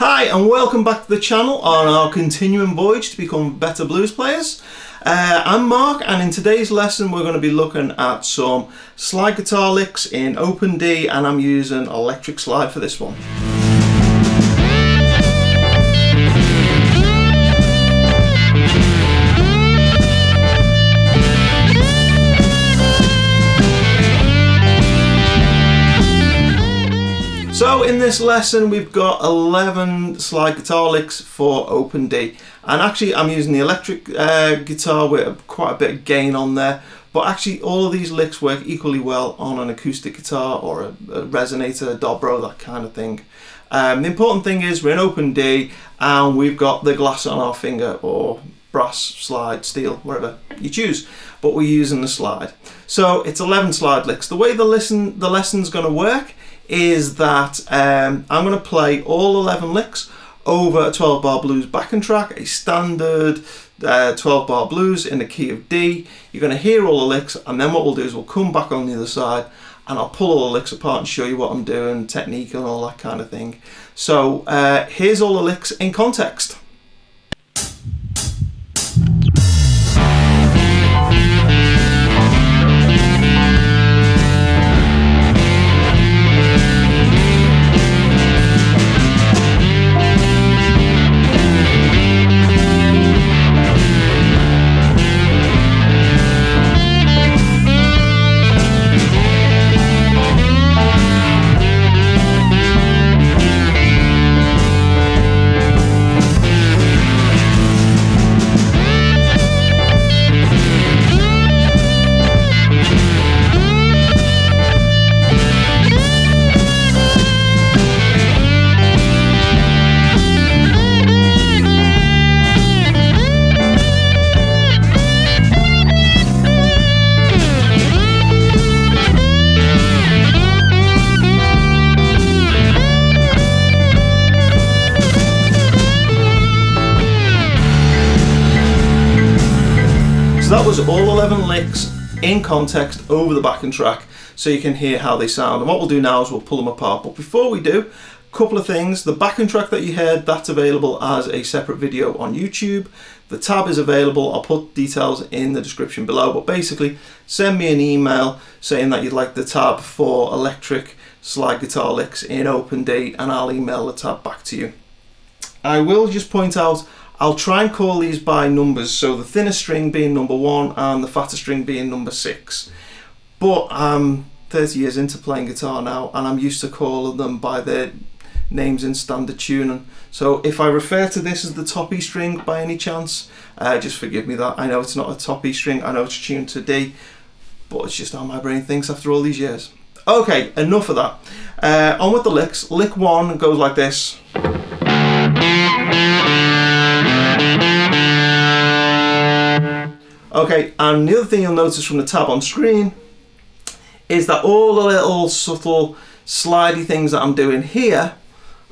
Hi and welcome back to the channel on our continuing voyage to become better blues players. I'm Mark, and in today's lesson we're going to be looking at some slide guitar licks in open D, and I'm using electric slide for this one. So in this lesson we've got 11 slide guitar licks for open D, and actually I'm using the electric guitar with quite a bit of gain on there, but actually all of these licks work equally well on an acoustic guitar or a resonator, a dobro, that kind of thing. The important thing is we're in open D and we've got the glass on our finger, or brass, slide, steel, whatever you choose, but we're using the slide. So it's 11 slide licks. The way the lesson's going to work is that I'm going to play all 11 licks over a 12-bar blues backing track, a standard 12-bar blues in the key of D. You're going to hear all the licks, and then what we'll do is we'll come back on the other side and I'll pull all the licks apart and show you what I'm doing, technique and all that kind of thing. So here's all the licks in context. So that was all 11 licks in context over the backing track, so you can hear how they sound. And what we'll do now is we'll pull them apart. But before we do, a couple of things. The backing track that you heard, that's available as a separate video on YouTube. The tab is available. I'll put details in the description below. But basically, send me an email saying that you'd like the tab for electric slide guitar licks in open D, and I'll email the tab back to you. I will just point out, I'll try and call these by numbers, so the thinner string being number 1 and the fatter string being number 6. But I'm 30 years into playing guitar now, and I'm used to calling them by their names in standard tuning. So if I refer to this as the top E string by any chance, just forgive me that. I know it's not a top E string, I know it's tuned to D, but it's just how my brain thinks after all these years. Okay, enough of that. On with the licks. Lick 1 goes like this. Okay, and the other thing you'll notice from the tab on screen is that all the little subtle slidey things that I'm doing here,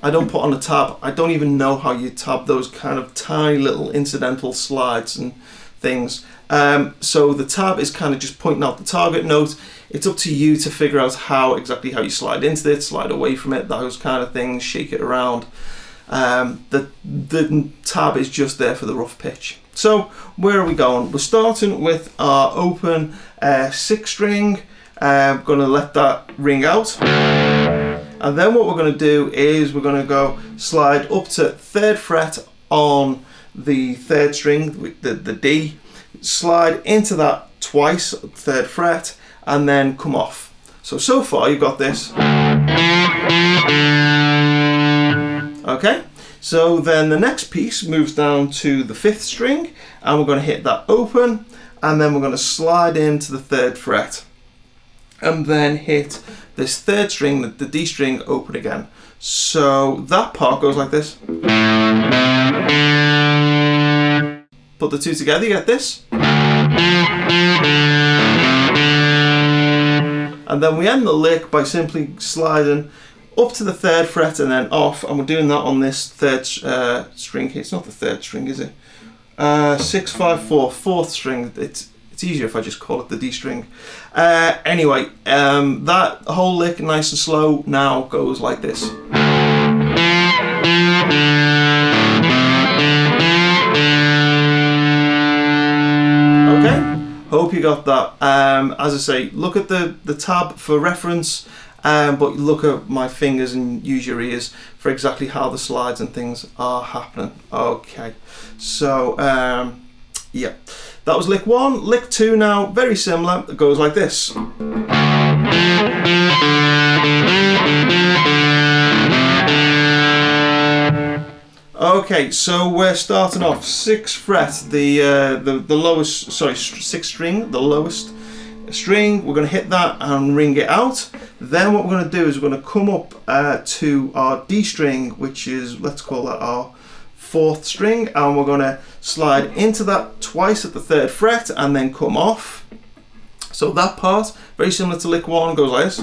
I don't put on the tab. I don't even know how you tab those kind of tiny little incidental slides and things. So the tab is kind of just pointing out the target note. It's up to you to figure out exactly how you slide into it, slide away from it, those kind of things, shake it around. The tab is just there for the rough pitch. So where are we going? We're starting with our open 6 string. I'm going to let that ring out, and then what we're going to do is we're going to go slide up to 3rd fret on the 3rd string, the D, slide into that twice, 3rd fret, and then come off. So far you've got this. Okay, so then the next piece moves down to the 5th string, and we're going to hit that open, and then we're going to slide into the 3rd fret, and then hit this 3rd string, the D string, open again. So that part goes like this. Put the two together, you get this. And then we end the lick by simply sliding up to the 3rd fret and then off, and we're doing that on this 3rd string here. It's not the 3rd string, is it? 6, 5, 4, 4th string. It's easier if I just call it the D string. Anyway, that whole lick, nice and slow, now goes like this. hope you got that. As I say, look at the tab for reference, but look at my fingers and use your ears for exactly how the slides and things are happening. Okay, so yeah, that was lick 1. Lick 2 now, very similar. It goes like this. Okay, so we're starting off 6th fret, the lowest, sorry, 6th string, the lowest string. We're going to hit that and ring it out. Then what we're going to do is we're going to come up to our D string, which is, let's call that our 4th string, and we're going to slide into that twice at the 3rd fret and then come off. So that part, very similar to lick 1, goes like this.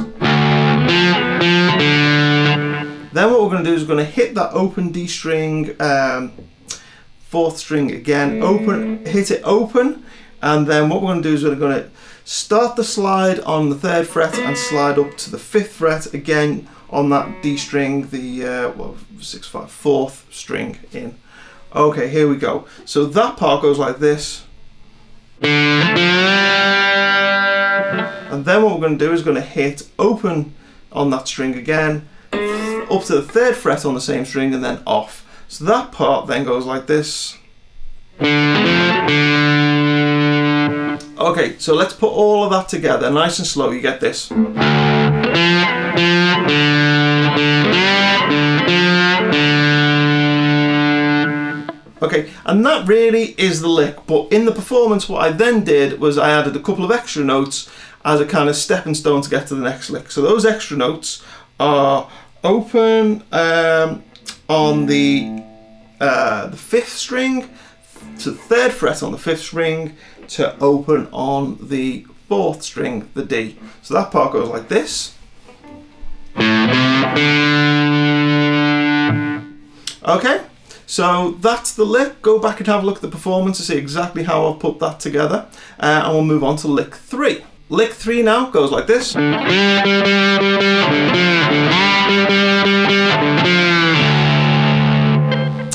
Then what we're going to do is we're going to hit that open D string, 4th string again, open, hit it open, and then what we're going to do is we're going to start the slide on the 3rd fret and slide up to the 5th fret again on that D string, the 6, 5, 4th string in. Okay, here we go. So that part goes like this. And then what we're going to do is going to hit open on that string again, up to the 3rd fret on the same string, and then off. So that part then goes like this. Okay, so let's put all of that together, nice and slow. You get this. Okay, and that really is the lick, but in the performance what I then did was I added a couple of extra notes as a kind of stepping stone to get to the next lick. So those extra notes are open on the 5th string, to the 3rd fret on the 5th string, to open on the 4th string, the D. So that part goes like this. Okay, so that's the lick. Go back and have a look at the performance to see exactly how I've put that together, and we'll move on to lick 3. Lick 3 now goes like this.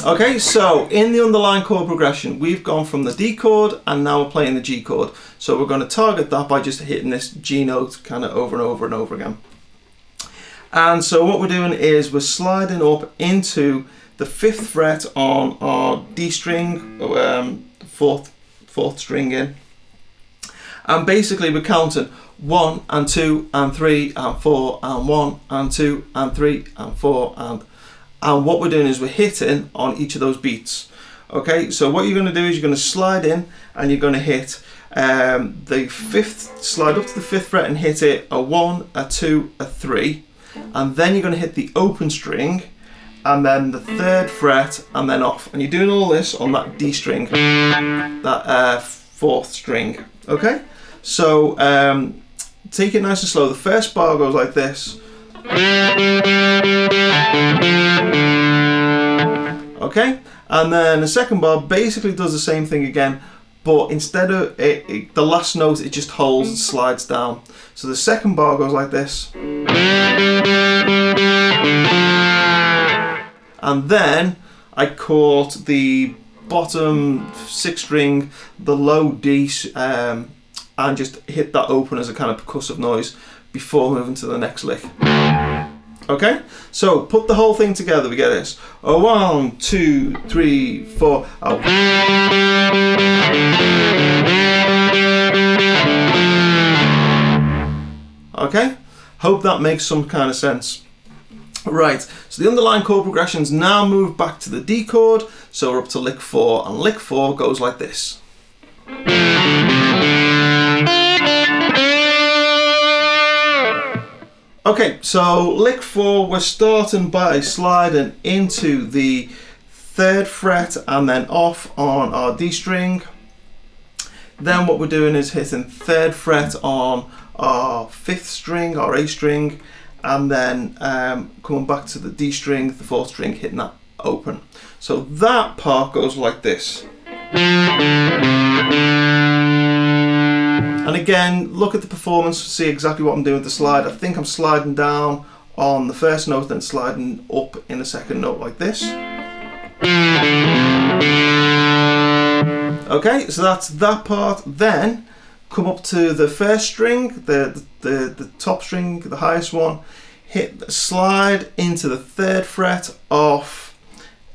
Okay, so in the underlying chord progression, we've gone from the D chord and now we're playing the G chord. So we're going to target that by just hitting this G note kind of over and over and over again. And so what we're doing is we're sliding up into the 5th fret on our D string, 4th string in. And basically we're counting 1 and 2 and 3 and 4 and 1 and 2 and 3 and 4 and what we're doing is we're hitting on each of those beats. Okay, so what you're going to do is you're going to slide in and you're going to hit the 5th, slide up to the 5th fret and hit it a 1, a 2, a 3, and then you're going to hit the open string and then the 3rd fret and then off, and you're doing all this on that D string, that 4th string. Okay, so take it nice and slow. The first bar goes like this. Okay, and then the second bar basically does the same thing again, but instead of the last note, it just holds and slides down. So the second bar goes like this, and then I caught the bottom 6th string, the low D, and just hit that open as a kind of percussive noise before moving to the next lick. Okay, so put the whole thing together, we get this. 1, 2, 3, 4. Okay, hope that makes some kind of sense. Right, so the underlying chord progressions now move back to the D chord, so we're up to lick 4, and lick 4 goes like this. Okay, so lick 4, we're starting by sliding into the 3rd fret and then off on our D string. Then what we're doing is hitting 3rd fret on our 5th string, our A string, and then coming back to the D string, the 4th string, hitting that open. So that part goes like this. And again, look at the performance to see exactly what I'm doing with the slide. I think I'm sliding down on the first note, then sliding up in the second note like this. Okay, so that's that part. Then come up to the first string, the top string, the highest one, slide into the 3rd fret off,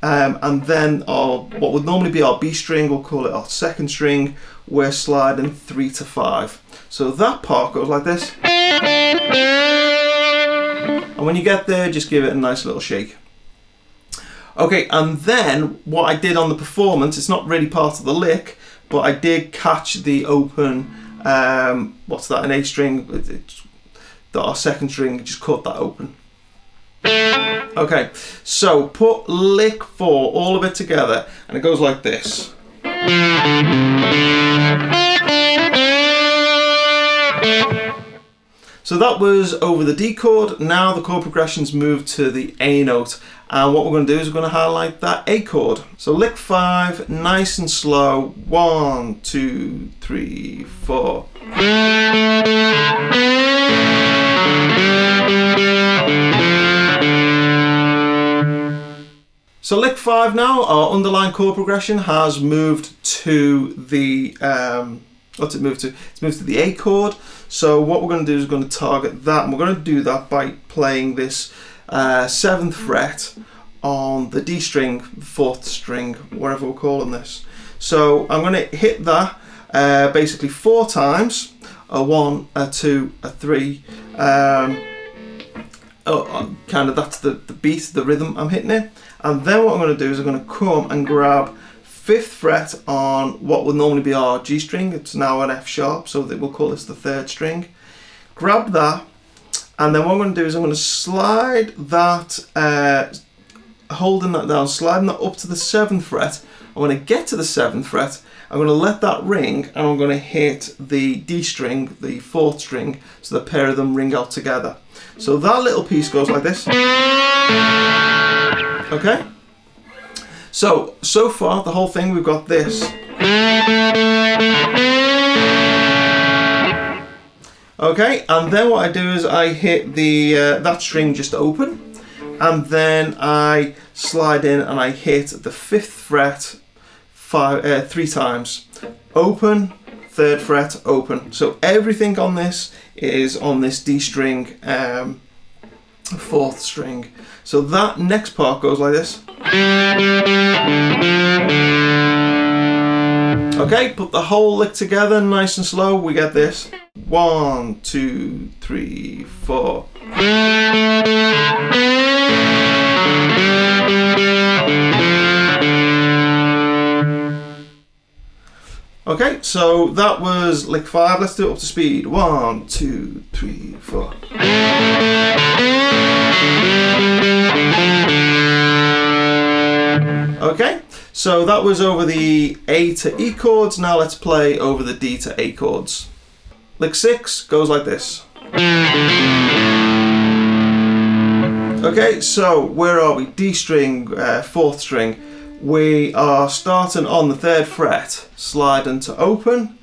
and then what would normally be our B string, we'll call it our 2nd string, we're sliding 3 to 5. So that part goes like this. And when you get there, just give it a nice little shake. Okay, and then what I did on the performance, it's not really part of the lick, but I did catch the open, what's that, an A string, our 2nd string, just caught that open. Okay, so put lick 4, all of it together, and it goes like this. So that was over the D chord. Now the chord progression's moved to the A note, and what we're going to do is we're going to highlight that A chord. So lick 5, nice and slow. 1, 2, 3, 4. So lick 5 now, our underlying chord progression has moved to the, what's it moved to? It's moved to the A chord. So what we're going to do is we're going to target that, and we're going to do that by playing this 7th fret on the D string, 4th string, whatever we're calling this. So I'm going to hit that basically 4 times, a 1, a 2, a 3, kind of that's the beat, the rhythm I'm hitting it. And then what I'm going to do is I'm going to come and grab 5th fret on what would normally be our G string. It's now an F sharp, so that we'll call this the 3rd string. Grab that, and then what I'm going to do is I'm going to slide that, holding that down, sliding that up to the 7th fret. And when I get to the 7th fret, I'm going to let that ring, and I'm going to hit the D string, the 4th string, so the pair of them ring out together. So that little piece goes like this. Okay? So far, the whole thing, we've got this. Okay, and then what I do is I hit the that string just open, and then I slide in and I hit the 5th fret 3 times. Open, 3rd fret, open. So everything on this is on this D string, 4th string. So that next part goes like this. Okay, put the whole lick together nice and slow, we get this. 1, 2, 3, 4. Okay, so that was lick 5. Let's do it up to speed. 1, 2, 3, 4. Okay, so that was over the A to E chords. Now let's play over the D to A chords. Lick 6 goes like this. Okay, so where are we? D string, 4th string. We are starting on the 3rd fret, sliding to open,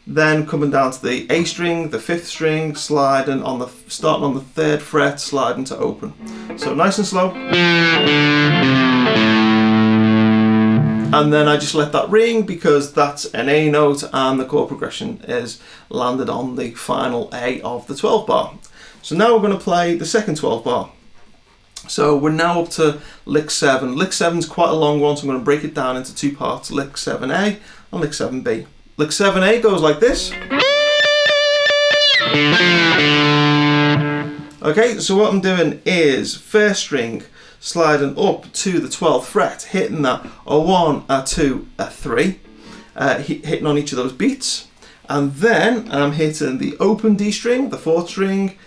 then coming down to the A string, the 5th string, starting on the 3rd fret, sliding to open. So nice and slow. And then I just let that ring because that's an A note and the chord progression is landed on the final A of the 12 bar. So now we're going to play the second 12 bar. So we're now up to lick 7. Lick 7 is quite a long one, so I'm going to break it down into 2 parts, lick 7A and lick 7B. Lick 7A goes like this. Okay, so what I'm doing is 1st string, sliding up to the 12th fret, hitting that a 1, a 2, a 3, hitting on each of those beats. And then I'm hitting the open D string, the 4th string,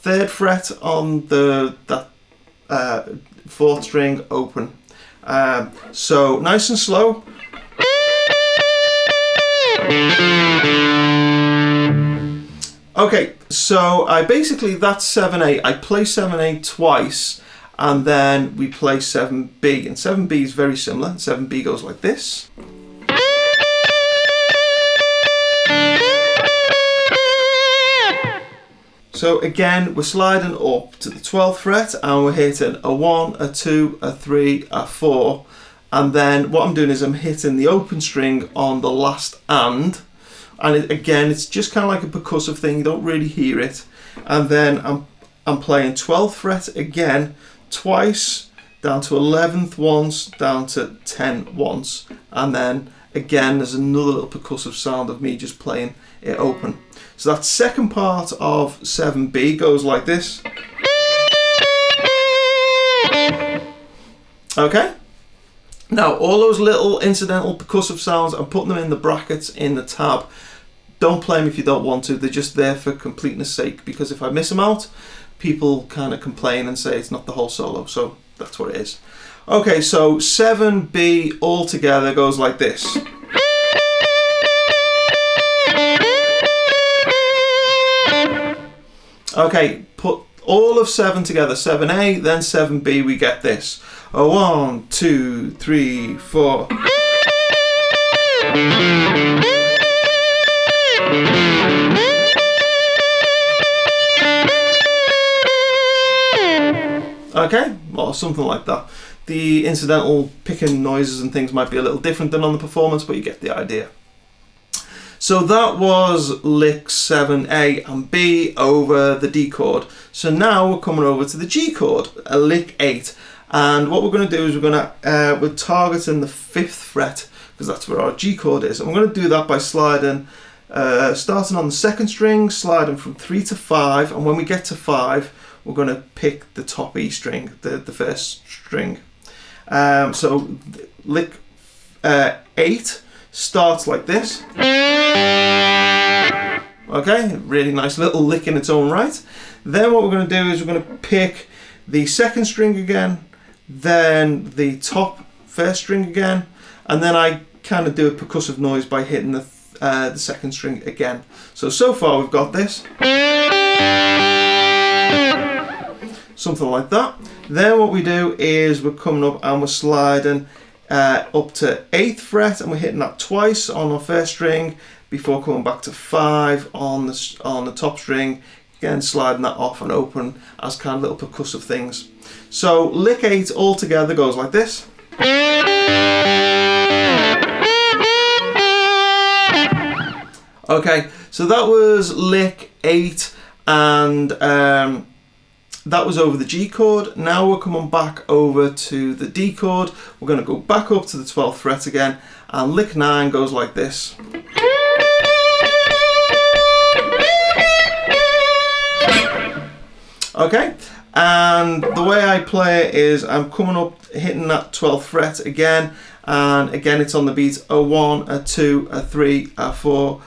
3rd fret on that 4th string, open. So nice and slow. Okay, so that's 7A. I play 7A twice, and then we play 7B, and 7B is very similar. 7B goes like this. So again, we're sliding up to the 12th fret and we're hitting a 1, a 2, a 3, a 4. And then what I'm doing is I'm hitting the open string on the last and and again, it's just kind of like a percussive thing. You don't really hear it. And then I'm playing 12th fret again, twice, down to 11th once, down to 10 once, and then again there's another little percussive sound of me just playing it open. So that second part of 7B goes like this. Okay. Now all those little incidental percussive sounds, I'm putting them in the brackets in the tab. Don't play them if you don't want to. They're just there for completeness sake, because if I miss them out, people kind of complain and say it's not the whole solo. So that's what it is. Okay, so 7B all together goes like this. Okay, put all of 7 together, 7A, then 7B, we get this. 1, 2, 3, 4. Okay, or something like that. The incidental picking noises and things might be a little different than on the performance, but you get the idea. So that was lick 7A and B over the D chord. So now we're coming over to the G chord, a lick 8. And what we're going to do is we're targeting the 5th fret, because that's where our G chord is. And we're going to do that by sliding, starting on the 2nd string, sliding from 3 to 5. And when we get to 5, we're going to pick the top E string, the 1st string. So lick 8 starts like this. Okay, really nice little lick in its own right. Then what we're going to do is we're going to pick the 2nd string again, then the top 1st string again, and then I kind of do a percussive noise by hitting the 2nd string again. So far we've got this. Something like that. Then what we do is we're coming up and we're sliding up to 8th fret, and we're hitting that twice on our 1st string before coming back to 5 on the top string, again sliding that off and open as kind of little percussive things. So lick 8 all together goes like this. Okay, so that was lick 8, and that was over the G chord. Now we're coming back over to the D chord. We're going to go back up to the 12th fret again, and lick 9 goes like this. Okay, and the way I play it is I'm coming up, hitting that 12th fret again, and again it's on the beat, a 1, a 2, a 3, a 4,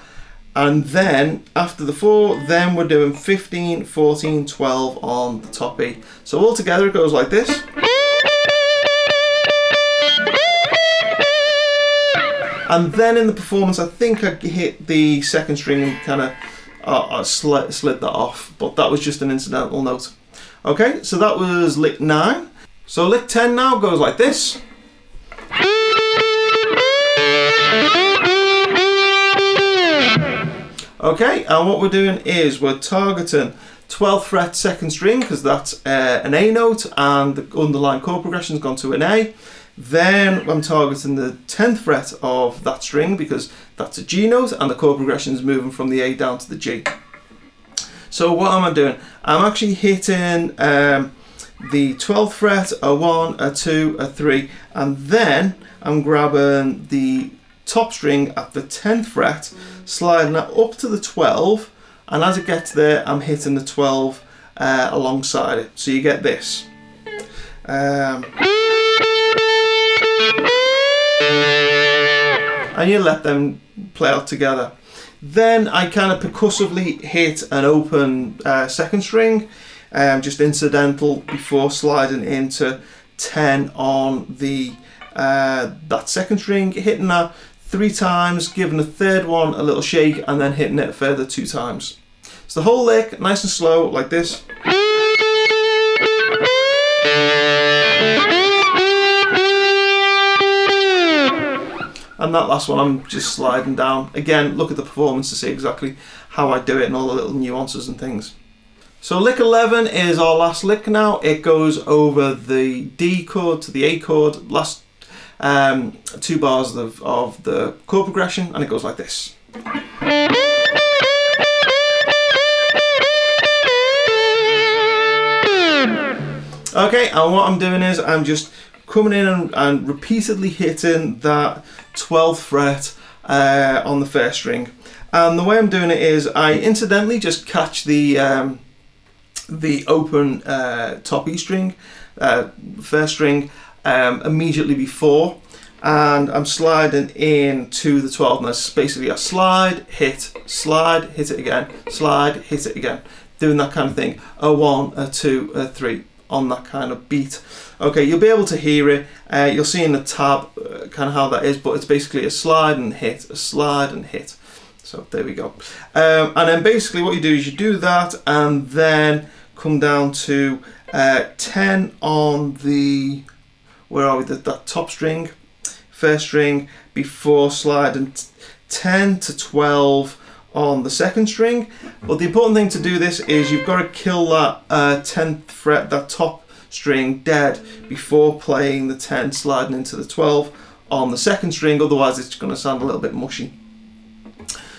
and then after the 4, then we're doing 15, 14, 12 on the top E. So all together it goes like this. And then in the performance, I think I hit the 2nd string and kind of I slid that off, but that was just an incidental note. Okay, so that was lick 9. So lick 10 now goes like this. Okay, and what we're doing is we're targeting 12th fret 2nd string, because that's an A note and the underlying chord progression's gone to an A. Then I'm targeting the 10th fret of that string because that's a G note and the chord progression is moving from the A down to the G. So what am I doing? I'm actually hitting the 12th fret, a 1, a 2, a 3, and then I'm grabbing the top string at the 10th fret, sliding that up to the 12, and as it gets there I'm hitting the 12 alongside it. So you get this. And you let them play out together. Then I kind of percussively hit an open 2nd string, just incidental, before sliding into 10 on the that 2nd string, hitting that 3 times, giving the 3rd one a little shake, and then hitting it a further 2 times. So the whole lick, nice and slow, like this. And that last one I'm just sliding down. Again, look at the performance to see exactly how I do it and all the little nuances and things. So lick 11 is our last lick now. It goes over the D chord to the A chord, last 2 bars of the chord progression, and it goes like this. Okay, and what I'm doing is I'm just coming in and repeatedly hitting that 12th fret on the first string. And the way I'm doing it is I incidentally just catch the open top E string, first string, immediately before, and I'm sliding into the 12th, and that's basically a slide, hit it again, slide, hit it again, doing that kind of thing, a 1, a 2, a 3, on that kind of beat. Okay, you'll be able to hear it, you'll see in the tab kind of how that is, but it's basically a slide and hit, a slide and hit. So there we go. And then basically what you do is you do that and then come down to 10 on the, where are we, that top string, first string, before sliding 10 to 12 on the second string. But the important thing to do this is you've got to kill that 10th fret, that top string, dead before playing the 10 sliding into the 12 on the second string, otherwise it's going to sound a little bit mushy.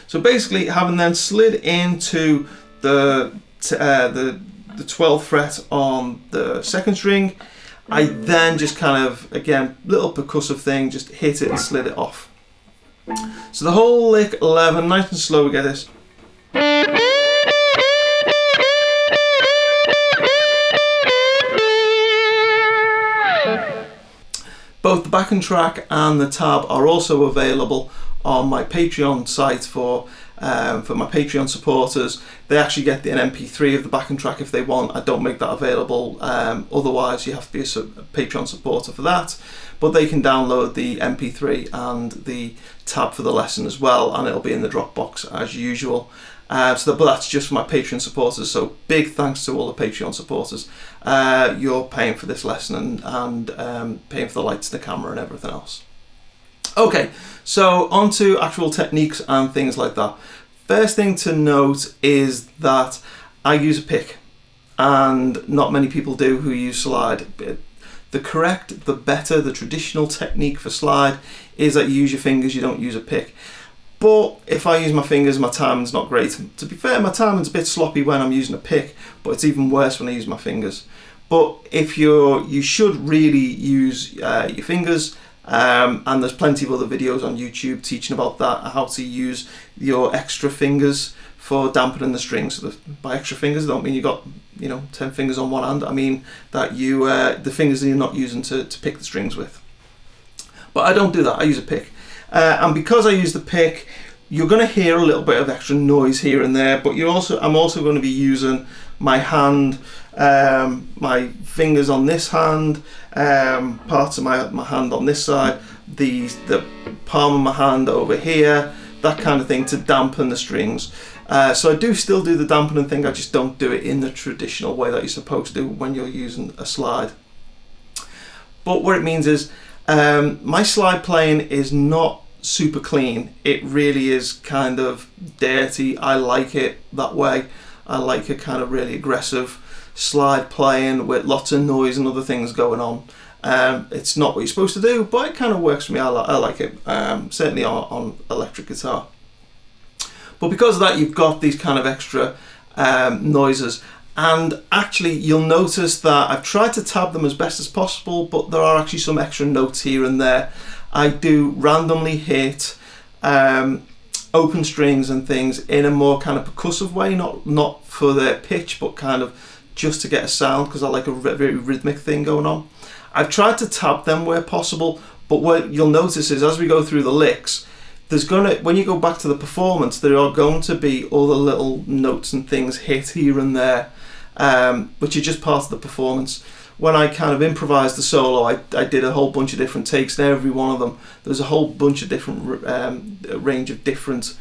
So basically, having then slid into the 12th fret on the second string, I then just kind of, again, little percussive thing, just hit it and slid it off. So the whole lick 11, nice and slow, we get this. Both the backing track and the tab are also available on my Patreon site for my Patreon supporters. They actually get an MP3 of the backing track if they want. I don't make that available, otherwise you have to be a Patreon supporter for that. But they can download the MP3 and the tab for the lesson as well, and it'll be in the Dropbox as usual. But that's just for my Patreon supporters, so big thanks to all the Patreon supporters. You're paying for this lesson and paying for the lights, the camera and everything else. Okay, so on to actual techniques and things like that. First thing to note is that I use a pick, and not many people do who use slide. The correct, the better, the traditional technique for slide is that you use your fingers, you don't use a pick. But if I use my fingers, my timing's not great. To be fair, my timing's a bit sloppy when I'm using a pick, but it's even worse when I use my fingers. But if you should really use your fingers. And there's plenty of other videos on YouTube teaching about that, how to use your extra fingers for dampening the strings. So by extra fingers, I don't mean you got 10 fingers on one hand. I mean that you the fingers that you're not using to pick the strings with. But I don't do that. I use a pick, and because I use the pick, you're going to hear a little bit of extra noise here and there. But I'm also going to be using my hand, my fingers on this hand, parts of my hand on this side, the palm of my hand over here, that kind of thing to dampen the strings. So I do still do the dampening thing, I just don't do it in the traditional way that you're supposed to do when you're using a slide. But what it means is my slide playing is not super clean. It really is kind of dirty. I like it that way. I like a kind of really aggressive slide playing with lots of noise and other things going on. It's not what you're supposed to do, but it kind of works for me. I like it, certainly on electric guitar. But because of that, you've got these kind of extra noises, and actually you'll notice that I've tried to tab them as best as possible, but there are actually some extra notes here and there. I do randomly hit open strings and things in a more kind of percussive way, not for their pitch, but kind of just to get a sound, because I like a very rhythmic thing going on. I've tried to tab them where possible, but what you'll notice is as we go through the licks, when you go back to the performance, there are going to be all the little notes and things hit here and there, which are just part of the performance. When I kind of improvised the solo, I did a whole bunch of different takes, and every one of them, there's a whole bunch of different range of different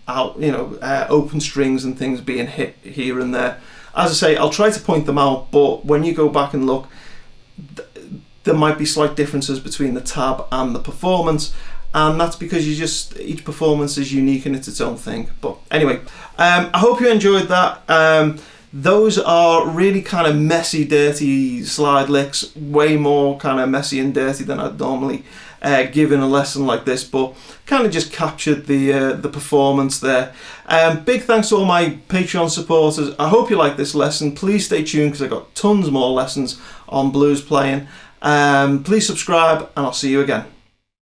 open strings and things being hit here and there. As I say, I'll try to point them out, but when you go back and look, there might be slight differences between the tab and the performance, and that's because each performance is unique and it's its own thing. But anyway, I hope you enjoyed that. Those are really kind of messy, dirty slide licks, way more kind of messy and dirty than I'd normally give in a lesson like this, but kind of just captured the performance there. Big thanks to all my Patreon supporters. I hope you like this lesson. Please stay tuned because I've got tons more lessons on blues playing. Please subscribe, and I'll see you again.